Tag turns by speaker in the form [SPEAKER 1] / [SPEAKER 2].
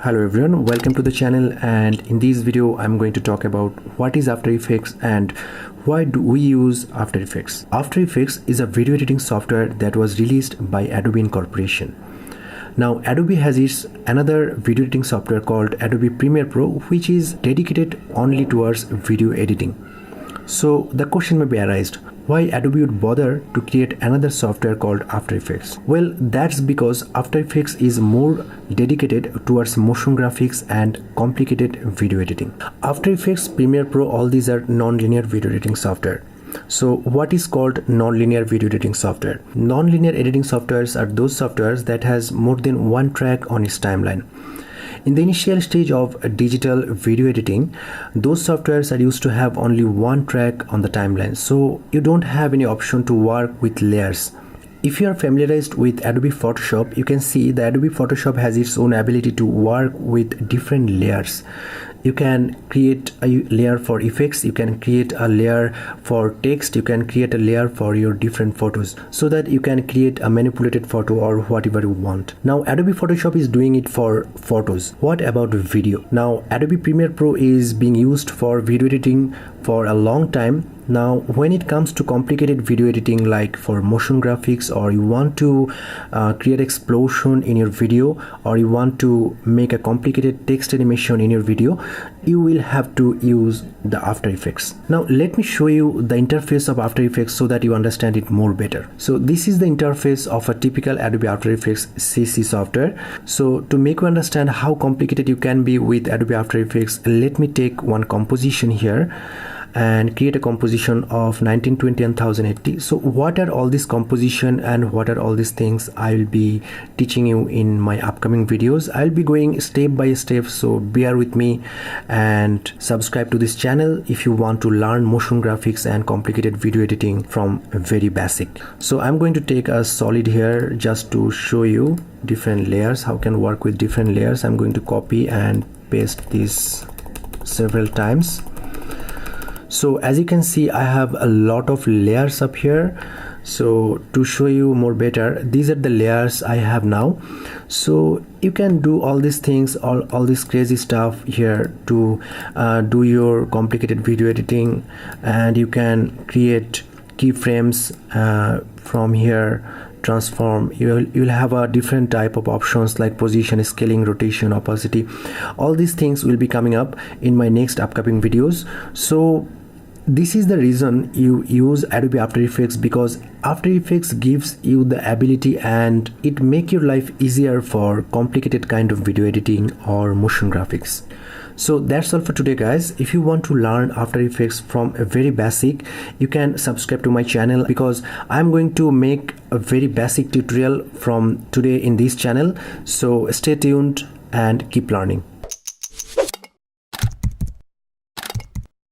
[SPEAKER 1] Hello everyone, welcome to the channel, and in this video I'm going to talk about what is After Effects and why do we use After Effects. After Effects is a video editing software that was released by Adobe Incorporation. Now Adobe has its another video editing software called Adobe Premiere Pro, which is dedicated only towards video editing. So the question may be arised, why Adobe would bother to create another software called After Effects? Well, that's because After Effects is more dedicated towards motion graphics and complicated video editing. After Effects, Premiere Pro, all these are non-linear video editing software. So what is called non-linear video editing software? Non-linear editing softwares are those softwares that has more than one track on its timeline. In the initial stage of digital video editing, those softwares are used to have only one track on the timeline, so you don't have any option to work with layers. If you are familiarized with Adobe Photoshop, you can see that Adobe Photoshop has its own ability to work with different layers. You can create a layer for effects, you can create a layer for text, you can create a layer for your different photos, so that you can create a manipulated photo or whatever you want. Now Adobe Photoshop is doing it for photos. What about video? Now Adobe Premiere Pro is being used for video editing for a long time. Now when it comes to complicated video editing, like for motion graphics, or you want to create explosion in your video, or you want to make a complicated text animation in your video, you will have to use the After Effects. Now let me show you the interface of After Effects so that you understand it more better. So this is the interface of a typical Adobe After Effects CC software. So to make you understand how complicated you can be with Adobe After Effects, let me take one composition here and create a composition of 1920 and 1080. So what are all this composition and what are all these things I will be teaching you in my upcoming videos. I'll be going step by step, so bear with me and subscribe to this channel if you want to learn motion graphics and complicated video editing from very basic. So I'm going to take a solid here just to show you different layers, how can work with different layers. I'm going to copy and paste this several times. So as you can see, I have a lot of layers up here. So to show you more better, these are the layers I have now. So you can do all these things, all this crazy stuff here to do your complicated video editing, and you can create keyframes from here, transform. You'll have a different type of options like position, scaling, rotation, opacity. All these things will be coming up in my next upcoming videos. So this is the reason you use Adobe After Effects, because After Effects gives you the ability and it make your life easier for complicated kind of video editing or motion graphics. So that's all for today, guys. If you want to learn After Effects from a very basic, you can subscribe to my channel, because I'm going to make a very basic tutorial from today in this channel. So stay tuned and keep learning.